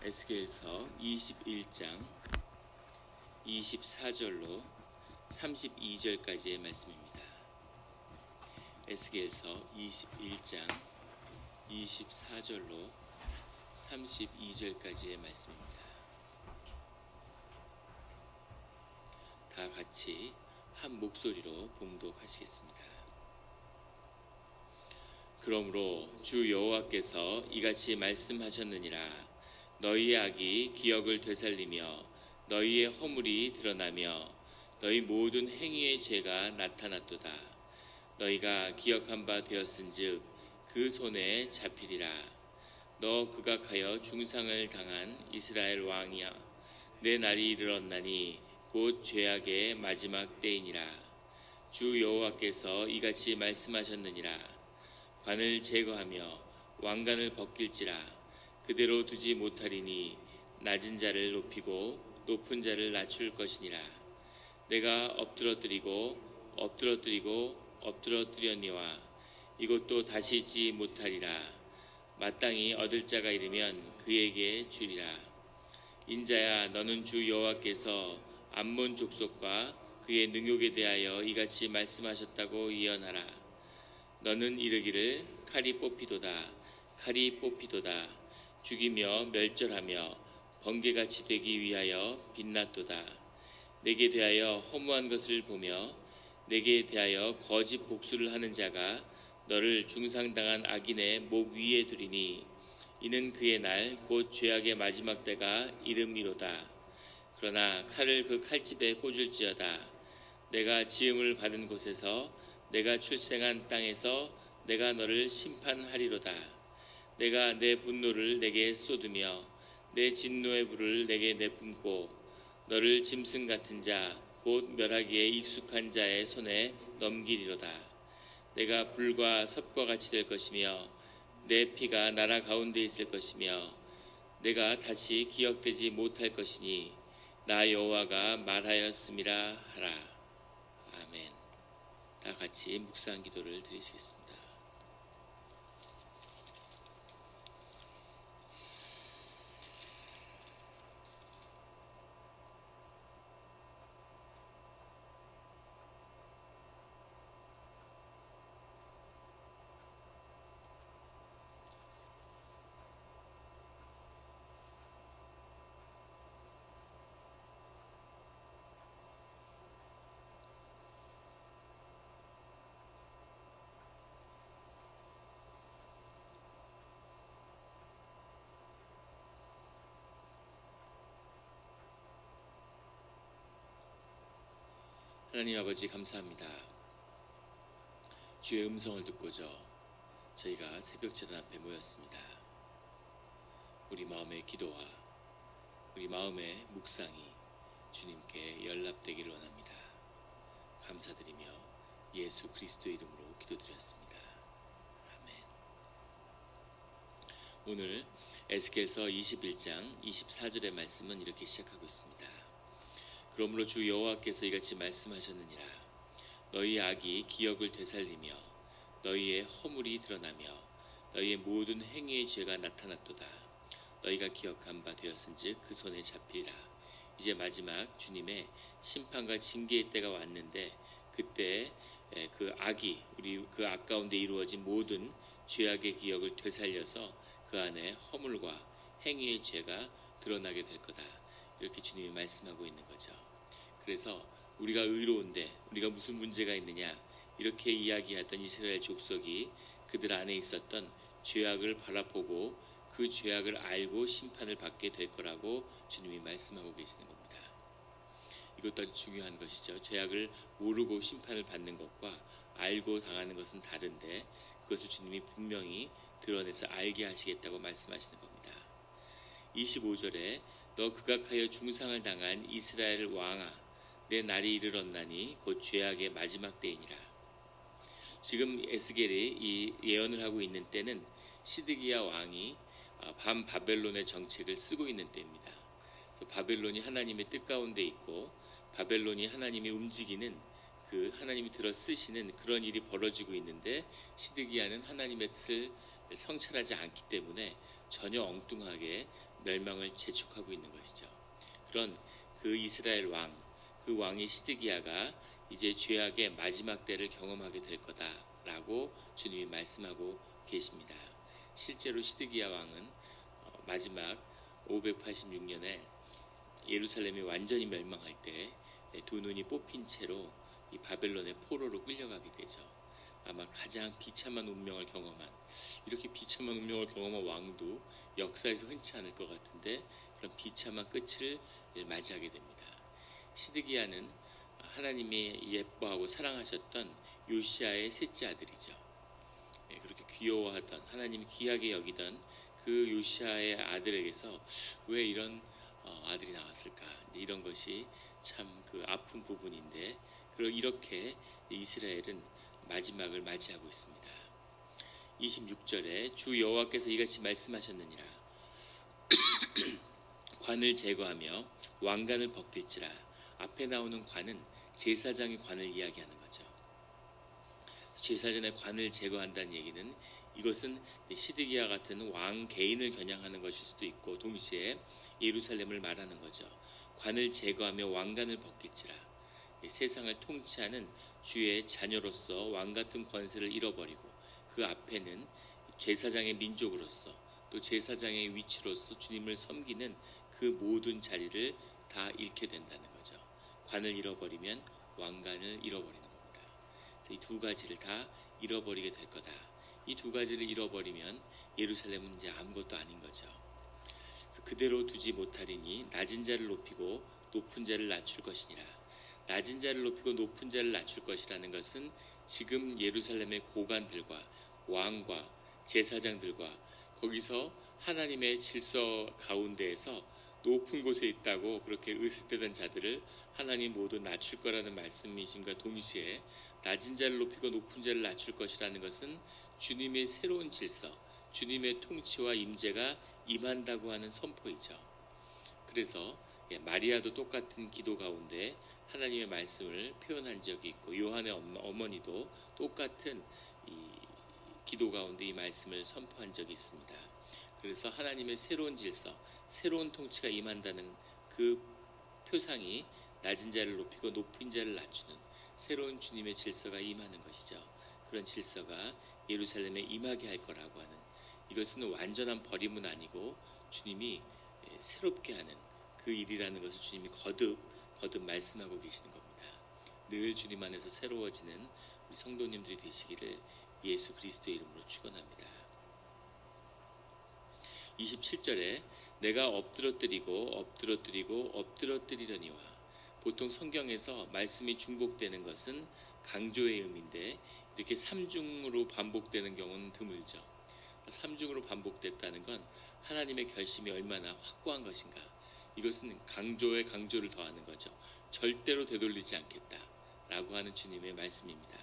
에스겔서 21장 24절로 32절까지의 말씀입니다. 에스겔서 21장 24절로 32절까지의 말씀입니다. 다 같이 한 목소리로 봉독하시겠습니다. 그러므로 주 여호와께서 이같이 말씀하셨느니라. 너희의 악이 기억을 되살리며 너희의 허물이 드러나며 너희 모든 행위의 죄가 나타났도다. 너희가 기억한 바 되었은즉 그 손에 잡히리라. 너 극악하여 중상을 당한 이스라엘 왕이야. 내 날이 이르렀나니 곧 죄악의 마지막 때이니라. 주 여호와께서 이같이 말씀하셨느니라. 관을 제거하며 왕관을 벗길지라. 그대로 두지 못하리니 낮은 자를 높이고 높은 자를 낮출 것이니라. 내가 엎드러뜨리니와 이것도 다시 있지 못하리라. 마땅히 얻을 자가 이르면 그에게 주리라. 인자야, 너는 주 여호와께서 암몬 족속과 그의 능욕에 대하여 이같이 말씀하셨다고 예언하라. 너는 이르기를 칼이 뽑히도다. 죽이며 멸절하며 번개같이 되기 위하여 빛났도다. 내게 대하여 허무한 것을 보며 내게 대하여 거짓 복수를 하는 자가 너를 중상당한 악인의 목 위에 두리니 이는 그의 날 곧 죄악의 마지막 때가 이름이로다. 그러나 칼을 그 칼집에 꽂을지어다. 내가 지음을 받은 곳에서 내가 출생한 땅에서 내가 너를 심판하리로다. 내가 내 분노를 내게 쏟으며 내 진노의 불을 내게 내뿜고 너를 짐승 같은 자 곧 멸하기에 익숙한 자의 손에 넘기리로다. 내가 불과 섭과 같이 될 것이며 내 피가 나라 가운데 있을 것이며 내가 다시 기억되지 못할 것이니 나 여호와가 말하였음이라 하라. 아멘. 다 같이 묵상 기도를 드리시겠습니다. 하나님 아버지 감사합니다. 주의 음성을 듣고자 저희가 새벽 제단 앞에 모였습니다. 우리 마음의 기도와 우리 마음의 묵상이 주님께 연락되기를 원합니다. 감사드리며 예수 그리스도의 이름으로 기도드렸습니다. 아멘. 오늘 에스겔서 21장 24절의 말씀은 이렇게 시작하고 있습니다. 그러므로 주 여호와께서 이같이 말씀하셨느니라. 너희의 악이 기억을 되살리며 너희의 허물이 드러나며 너희의 모든 행위의 죄가 나타났도다. 너희가 기억한 바 되었은즉 그 손에 잡히리라. 이제 마지막 주님의 심판과 징계의 때가 왔는데 그때 그 악이 우리 그 악 가운데 이루어진 모든 죄악의 기억을 되살려서 그 안에 허물과 행위의 죄가 드러나게 될 거다. 이렇게 주님이 말씀하고 있는 거죠. 그래서 우리가 의로운데 우리가 무슨 문제가 있느냐 이렇게 이야기했던 이스라엘 족속이 그들 안에 있었던 죄악을 바라보고 그 죄악을 알고 심판을 받게 될 거라고 주님이 말씀하고 계시는 겁니다. 이것도 아주 중요한 것이죠. 죄악을 모르고 심판을 받는 것과 알고 당하는 것은 다른데 그것을 주님이 분명히 드러내서 알게 하시겠다고 말씀하시는 겁니다. 25절에 너 극악하여 중상을 당한 이스라엘 왕아, 내 날이 이르렀나니 곧 죄악의 마지막 때이니라. 지금 에스겔이 이 예언을 하고 있는 때는 시드기야 왕이 반바벨론의 정책을 쓰고 있는 때입니다. 그래서 바벨론이 하나님의 뜻 가운데 있고 바벨론이 하나님이 움직이는 그 하나님이 들어 쓰시는 그런 일이 벌어지고 있는데 시드기야는 하나님의 뜻을 성찰하지 않기 때문에 전혀 엉뚱하게 멸망을 재촉하고 있는 것이죠. 그런 그 이스라엘 왕, 그 왕의 시드기야가 이제 죄악의 마지막 때를 경험하게 될 거다라고 주님이 말씀하고 계십니다. 실제로 시드기야 왕은 마지막 586년에 예루살렘이 완전히 멸망할 때 두 눈이 뽑힌 채로 이 바벨론의 포로로 끌려가게 되죠. 아마 가장 비참한 운명을 경험한, 이렇게 비참한 운명을 경험한 왕도 역사에서 흔치 않을 것 같은데 그런 비참한 끝을 맞이하게 됩니다. 시드기야는 하나님이 예뻐하고 사랑하셨던 요시야의 셋째 아들이죠. 그렇게 귀여워하던, 하나님이 귀하게 여기던 그 요시야의 아들에게서 왜 이런 아들이 나왔을까? 이런 것이 참 그 아픈 부분인데, 이렇게 이스라엘은 마지막을 맞이하고 있습니다. 26절에 주 여호와께서 이같이 말씀하셨느니라. 관을 제거하며 왕관을 벗길지라. 앞에 나오는 관은 제사장의 관을 이야기하는 거죠. 제사장의 관을 제거한다는 얘기는 이것은 시드기야 같은 왕 개인을 겨냥하는 것일 수도 있고 동시에 예루살렘을 말하는 거죠. 관을 제거하며 왕관을 벗길지라. 세상을 통치하는 주의 자녀로서 왕같은 권세를 잃어버리고 그 앞에는 제사장의 민족으로서 또 제사장의 위치로서 주님을 섬기는 그 모든 자리를 다 잃게 된다는 거죠. 관을 잃어버리면 왕관을 잃어버리는 겁니다. 이 두 가지를 다 잃어버리게 될 거다. 이 두 가지를 잃어버리면 예루살렘은 이제 아무것도 아닌 거죠. 그대로 두지 못하리니 낮은 자를 높이고 높은 자를 낮출 것이니라. 낮은 자를 높이고 높은 자를 낮출 것이라는 것은 지금 예루살렘의 고관들과 왕과 제사장들과 거기서 하나님의 질서 가운데에서 높은 곳에 있다고 그렇게 의식되던 자들을 하나님 모두 낮출 거라는 말씀이심과 동시에 낮은 자를 높이고 높은 자를 낮출 것이라는 것은 주님의 새로운 질서, 주님의 통치와 임재가 임한다고 하는 선포이죠. 그래서 마리아도 똑같은 기도 가운데 하나님의 말씀을 표현한 적이 있고 요한의 어머니도 똑같은 이 기도 가운데 이 말씀을 선포한 적이 있습니다. 그래서 하나님의 새로운 질서, 새로운 통치가 임한다는 그 표상이 낮은 자를 높이고 높은 자를 낮추는 새로운 주님의 질서가 임하는 것이죠. 그런 질서가 예루살렘에 임하게 할 거라고 하는, 이것은 완전한 버림은 아니고 주님이 새롭게 하는 그 일이라는 것을 주님이 거듭 말씀하고 계시는 겁니다. 늘 주님 안에서 새로워지는 우리 성도님들이 되시기를 예수 그리스도의 이름으로 축원합니다. 27절에 내가 엎드러뜨리려니와, 보통 성경에서 말씀이 중복되는 것은 강조의 의미인데 이렇게 삼중으로 반복되는 경우는 드물죠. 삼중으로 반복됐다는 건 하나님의 결심이 얼마나 확고한 것인가, 이것은 강조에 강조를 더하는 거죠. 절대로 되돌리지 않겠다라고 하는 주님의 말씀입니다.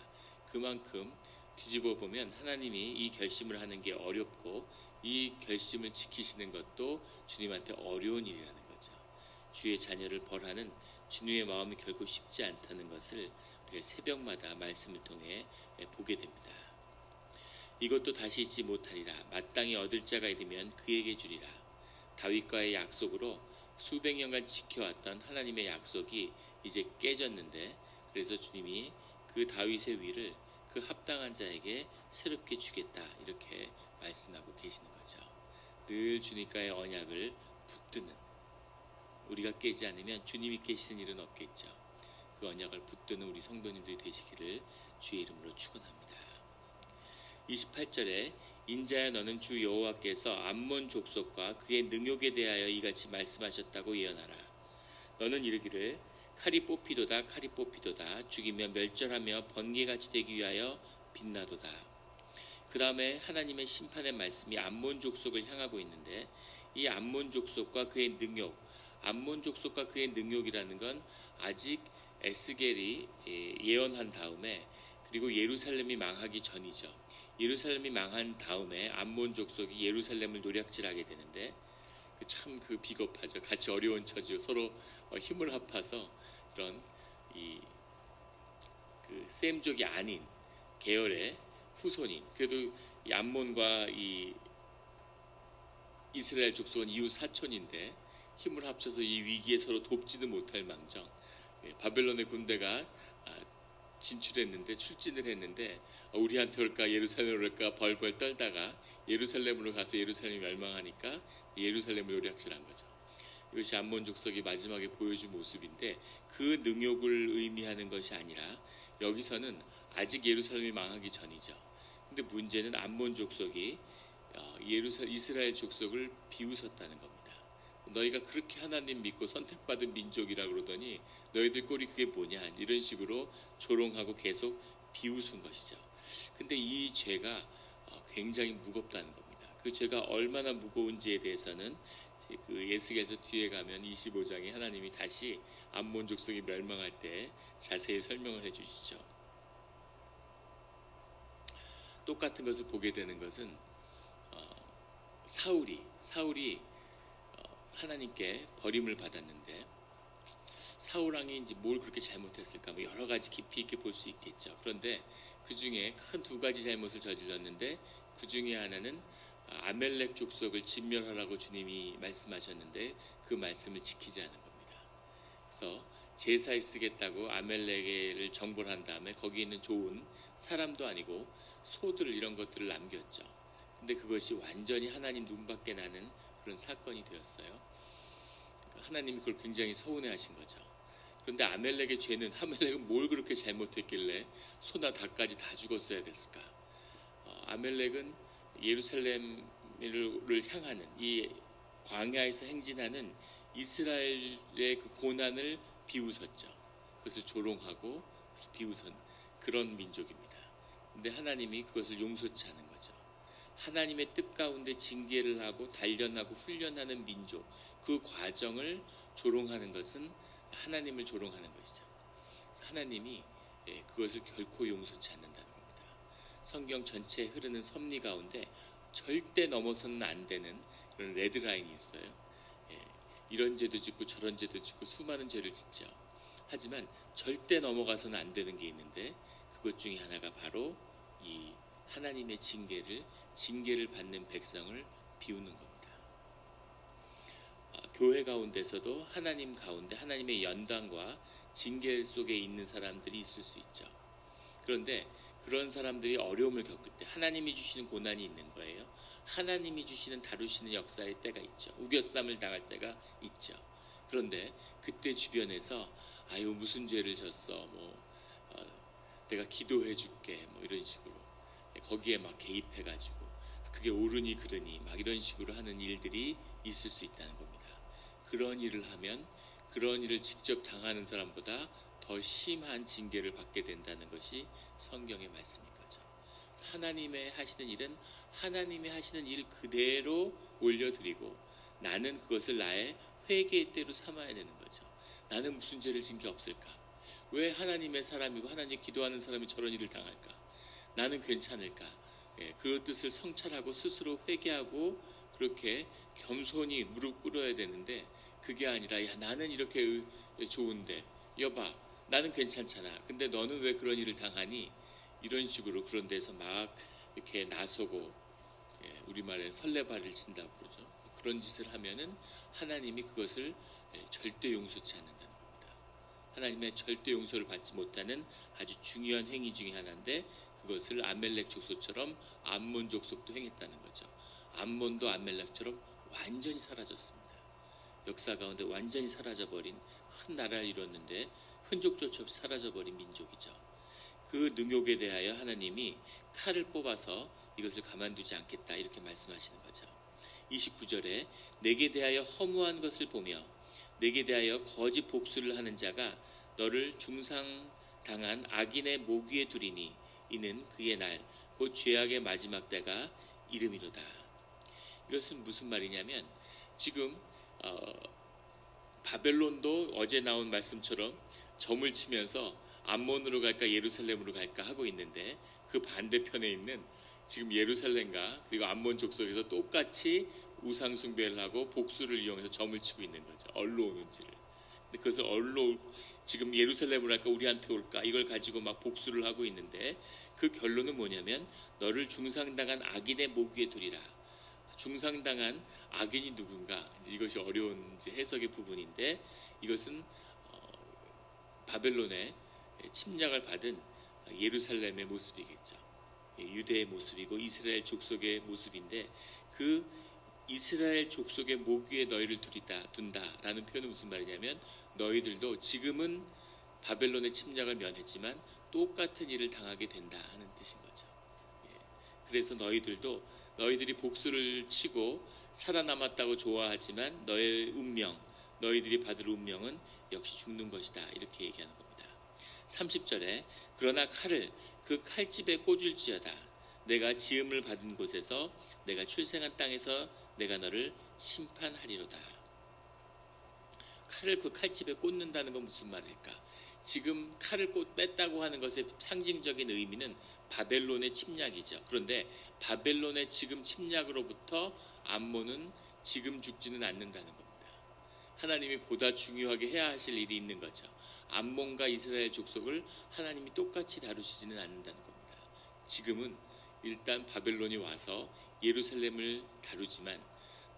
그만큼 뒤집어 보면 하나님이 이 결심을 하는 게 어렵고 이 결심을 지키시는 것도 주님한테 어려운 일이라는 거죠. 주의 자녀를 벌하는 주님의 마음이 결코 쉽지 않다는 것을 우리가 새벽마다 말씀을 통해 보게 됩니다. 이것도 다시 잊지 못하리라. 마땅히 얻을 자가 이르면 그에게 주리라. 다윗과의 약속으로 수백 년간 지켜왔던 하나님의 약속이 이제 깨졌는데, 그래서 주님이 그 다윗의 위를 그 합당한 자에게 새롭게 주겠다, 이렇게 말씀하고 계시는 거죠. 늘 주님과의 언약을 붙드는, 우리가 깨지 않으면 주님이 깨시는 일은 없겠죠. 그 언약을 붙드는 우리 성도님들이 되시기를 주의 이름으로 축원합니다. 28절에 인자야 너는 주 여호와께서 암몬 족속과 그의 능욕에 대하여 이같이 말씀하셨다고 예언하라. 너는 이르기를 칼이 뽑히도다 죽이며 멸절하며 번개같이 되기 위하여 빛나도다. 그 다음에 하나님의 심판의 말씀이 암몬 족속을 향하고 있는데, 이 암몬 족속과 그의 능욕, 암몬 족속과 그의 능욕이라는 건 아직 에스겔이 예언한 다음에, 그리고 예루살렘이 망하기 전이죠. 예루살렘이 망한 다음에 암몬 족속이 예루살렘을 노략질하게 되는데 참 그 비겁하죠. 같이 어려운 처지로 서로 힘을 합해서 그런 그 셈족이 아닌 계열의 후손인, 그래도 이 암몬과 이 이스라엘 족속은 이웃 사촌인데 힘을 합쳐서 이 위기에 서로 돕지도 못할 망정 바벨론의 군대가 진출했는데 출진을 했는데 우리한테 올까 예루살렘으로 올까 벌벌 떨다가 예루살렘으로 가서 예루살렘이 멸망하니까 예루살렘을 요리학질한 거죠. 이것이 암몬 족속이 마지막에 보여준 모습인데 그 능욕을 의미하는 것이 아니라 여기서는 아직 예루살렘이 망하기 전이죠. 근데 문제는 암몬 족속이 이스라엘 족속을 비웃었다는 겁니다. 너희가 그렇게 하나님 믿고 선택받은 민족이라 그러더니 너희들 꼴이 그게 뭐냐 이런 식으로 조롱하고 계속 비웃은 것이죠. 근데 이 죄가 굉장히 무겁다는 겁니다. 그 죄가 얼마나 무거운지에 대해서는 그 예스겔서 뒤에 가면 25장에 하나님이 다시 암몬 족속이 멸망할 때 자세히 설명을 해주시죠. 똑같은 것을 보게 되는 것은 사울이 하나님께 버림을 받았는데 사울 왕이 이제 뭘 그렇게 잘못했을까 뭐 여러 가지 깊이 있게 볼 수 있겠죠. 그런데 그 중에 큰 두 가지 잘못을 저질렀는데 그 중에 하나는 아멜렉 족속을 진멸하라고 주님이 말씀하셨는데 그 말씀을 지키지 않은 겁니다. 그래서 제사에 쓰겠다고 아멜렉을 정벌한 다음에 거기 있는 좋은 사람도 아니고 소들 이런 것들을 남겼죠. 근데 그것이 완전히 하나님 눈밖에 나는 그런 사건이 되었어요. 하나님이 그걸 굉장히 서운해하신 거죠. 그런데 아멜렉의 죄는 아멜렉은 뭘 그렇게 잘못했길래 소나 닭까지 다 죽었어야 됐을까? 아멜렉은 예루살렘을 향하는 이 광야에서 행진하는 이스라엘의 그 고난을 비웃었죠. 그것을 조롱하고 그것을 비웃은 그런 민족입니다. 근데 하나님이 그것을 용서치 않은 거죠. 하나님의 뜻 가운데 징계를 하고 단련하고 훈련하는 민족, 그 과정을 조롱하는 것은 하나님을 조롱하는 것이죠. 하나님이 그것을 결코 용서치 않는다는 겁니다. 성경 전체에 흐르는 섭리 가운데 절대 넘어서는 안 되는 그런 레드라인이 있어요. 이런 죄도 짓고 저런 죄도 짓고 수많은 죄를 짓죠. 하지만 절대 넘어가서는 안 되는 게 있는데 그것 중에 하나가 바로 이 하나님의 징계를 받는 백성을 비우는 겁니다. 교회 가운데서도 하나님 가운데 하나님의 연단과 징계 속에 있는 사람들이 있을 수 있죠. 그런데 그런 사람들이 어려움을 겪을 때 하나님이 주시는 고난이 있는 거예요. 하나님이 주시는 다루시는 역사의 때가 있죠. 우겨쌈을 당할 때가 있죠. 그런데 그때 주변에서 아유 무슨 죄를 졌어 내가 기도해 줄게 이런 식으로 거기에 막 개입해가지고 그게 옳으니 그르니 막 이런 식으로 하는 일들이 있을 수 있다는 겁니다. 그런 일을 하면 그런 일을 직접 당하는 사람보다 더 심한 징계를 받게 된다는 것이 성경의 말씀인 거죠. 하나님의 하시는 일은 하나님의 하시는 일 그대로 올려드리고 나는 그것을 나의 회개의 때로 삼아야 되는 거죠. 나는 무슨 죄를 진 게 없을까? 왜 하나님의 사람이고 하나님 기도하는 사람이 저런 일을 당할까? 나는 괜찮을까? 그 뜻을 성찰하고 스스로 회개하고 그렇게 겸손히 무릎 꿇어야 되는데 그게 아니라 야 나는 이렇게 좋은데 여봐 나는 괜찮잖아. 근데 너는 왜 그런 일을 당하니? 이런 식으로 그런 데서 막 이렇게 나서고 우리말에 설레발을 친다고 그러죠. 그런 짓을 하면은 하나님이 그것을 절대 용서치 않는다는 겁니다. 하나님의 절대 용서를 받지 못하는 아주 중요한 행위 중에 하나인데 그것을 아멜렉 족속처럼 암몬 족속도 행했다는 거죠. 암몬도 아멜렉처럼 완전히 사라졌습니다. 역사 가운데 완전히 사라져버린 큰 나라를 이뤘는데 흔적조차 없이 사라져버린 민족이죠. 그 능욕에 대하여 하나님이 칼을 뽑아서 이것을 가만두지 않겠다 이렇게 말씀하시는 거죠. 29절에 내게 대하여 허무한 것을 보며 내게 대하여 거짓 복수를 하는 자가 너를 중상당한 악인의 목 위에 두리니 이는 그의 날 곧 죄악의 마지막 때가 이름이로다. 이것은 무슨 말이냐면 지금 바벨론도 어제 나온 말씀처럼 점을 치면서 암몬으로 갈까 예루살렘으로 갈까 하고 있는데 그 반대편에 있는 지금 예루살렘과 그리고 암몬 족속에서 똑같이 우상 숭배를 하고 복수를 이용해서 점을 치고 있는 거죠. 어디로 오는지를. 근데 그것을 어디로 지금 예루살렘으로 할까 우리한테 올까 이걸 가지고 막 복수를 하고 있는데 그 결론은 뭐냐면 너를 중상당한 악인의 목 위에 두리라. 중상당한 악인이 누군가, 이것이 어려운 이제 해석의 부분인데, 이것은 바벨론의 침략을 받은 예루살렘의 모습이겠죠. 유대의 모습이고 이스라엘 족속의 모습인데, 그 이스라엘 족속의 목 위에 너희를 둔다라는 표현은 무슨 말이냐면, 너희들도 지금은 바벨론의 침략을 면했지만 똑같은 일을 당하게 된다 하는 뜻인 거죠. 그래서 너희들이 복수를 치고 살아남았다고 좋아하지만 너희들이 받을 운명은 역시 죽는 것이다, 이렇게 얘기하는 겁니다. 30절에 그러나 칼을 그 칼집에 꽂을지어다. 내가 지음을 받은 곳에서 내가 출생한 땅에서 내가 너를 심판하리로다. 칼을 그 칼집에 꽂는다는 건 무슨 말일까? 지금 칼을 뺐다고 하는 것의 상징적인 의미는 바벨론의 침략이죠. 그런데 바벨론의 지금 침략으로부터 암몬은 지금 죽지는 않는다는 겁니다. 하나님이 보다 중요하게 해야 하실 일이 있는 거죠. 암몬과 이스라엘 족속을 하나님이 똑같이 다루시지는 않는다는 겁니다. 지금은 일단 바벨론이 와서 예루살렘을 다루지만,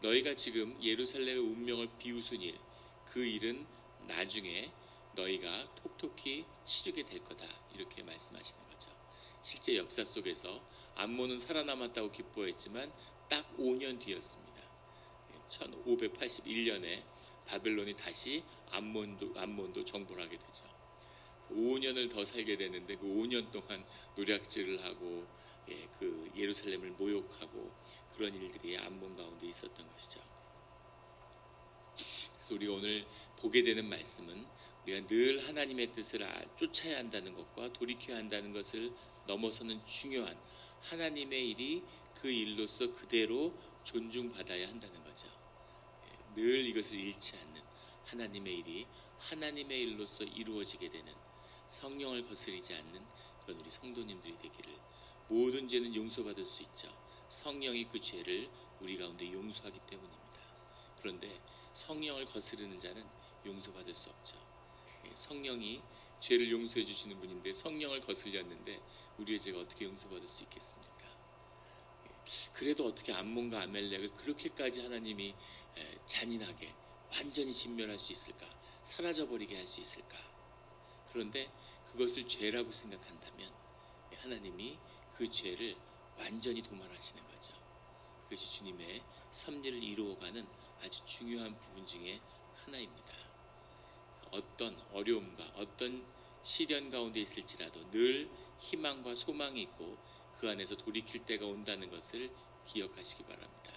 너희가 지금 예루살렘의 운명을 비웃은 일, 그 일은 나중에 너희가 톡톡히 치르게 될 거다, 이렇게 말씀하시는 거죠. 실제 역사 속에서 암몬은 살아남았다고 기뻐했지만 딱 5년 뒤였습니다. 1581년에 바벨론이 다시 암몬도 정복을 하게 되죠. 5년을 더 살게 되는데, 그 5년 동안 노략질을 하고 그 예루살렘을 모욕하고 그런 일들이 암몬 가운데 있었던 것이죠. 그래서 우리가 오늘 보게 되는 말씀은, 우리가 늘 하나님의 뜻을 쫓아야 한다는 것과 돌이켜야 한다는 것을 넘어서는 중요한 하나님의 일이 그 일로서 그대로 존중받아야 한다는 거죠. 늘 이것을 잃지 않는 하나님의 일이 하나님의 일로서 이루어지게 되는, 성령을 거스리지 않는 그런 우리 성도님들이 되기를. 모든 죄는 용서받을 수 있죠. 성령이 그 죄를 우리 가운데 용서하기 때문입니다. 그런데 성령을 거스르는 자는 용서받을 수 없죠. 성령이 죄를 용서해 주시는 분인데 성령을 거슬렸는데 우리의 죄가 어떻게 용서받을 수 있겠습니까? 그래도 어떻게 암몬과 아멜렉을 그렇게까지 하나님이 잔인하게 완전히 진멸할 수 있을까? 사라져버리게 할 수 있을까? 그런데 그것을 죄라고 생각한다면 하나님이 그 죄를 완전히 도말하시는 거죠. 그것이 주님의 섭리를 이루어가는 아주 중요한 부분 중에 하나입니다. 어떤 어려움과 어떤 시련 가운데 있을지라도 늘 희망과 소망이 있고 그 안에서 돌이킬 때가 온다는 것을 기억하시기 바랍니다.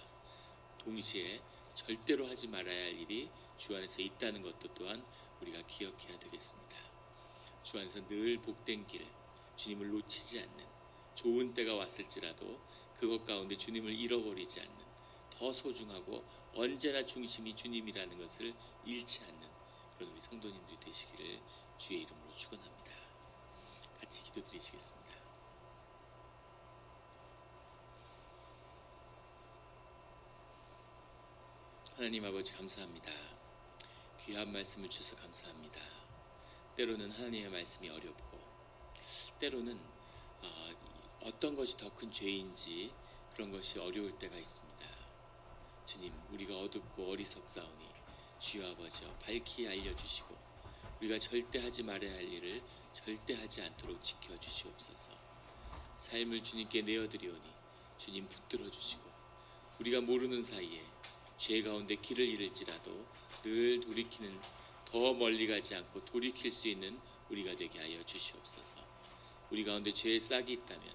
동시에 절대로 하지 말아야 할 일이 주 안에서 있다는 것도 또한 우리가 기억해야 되겠습니다. 주 안에서 늘 복된 길, 주님을 놓치지 않는, 좋은 때가 왔을지라도 그것 가운데 주님을 잃어버리지 않는, 더 소중하고 언제나 중심이 주님이라는 것을 잃지 않는 그런 우리 성도님들이 되시기를 주의 이름으로 축원합니다. 같이 기도드리시겠습니다. 하나님 아버지 감사합니다. 귀한 말씀을 주셔서 감사합니다. 때로는 하나님의 말씀이 어렵고, 때로는 어떤 것이 더 큰 죄인지 그런 것이 어려울 때가 있습니다. 주님, 우리가 어둡고 어리석사오니 주여 아버지여 밝히 알려주시고 우리가 절대 하지 말아야 할 일을 절대 하지 않도록 지켜주시옵소서. 삶을 주님께 내어드리오니 주님 붙들어 주시고, 우리가 모르는 사이에 죄 가운데 길을 잃을지라도 늘 돌이키는, 더 멀리 가지 않고 돌이킬 수 있는 우리가 되게 하여 주시옵소서. 우리 가운데 죄의 싹이 있다면,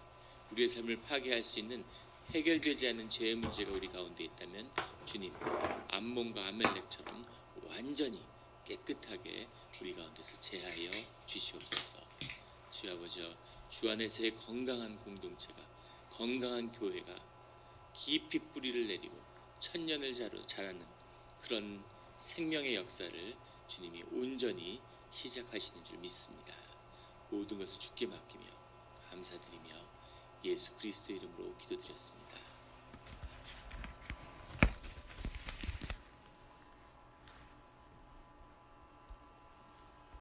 우리의 삶을 파괴할 수 있는 해결되지 않는 죄의 문제가 우리 가운데 있다면 주님, 암몬과 아멜렉처럼 완전히 깨끗하게 우리 가운데서 제하여 주시옵소서. 주여 아버지여, 주 안에서의 건강한 공동체가, 건강한 교회가 깊이 뿌리를 내리고 천년을 자라는 그런 생명의 역사를 주님이 온전히 시작하시는 줄 믿습니다. 모든 것을 주께 맡기며 감사드리며 예수 그리스도 이름으로 기도드렸습니다.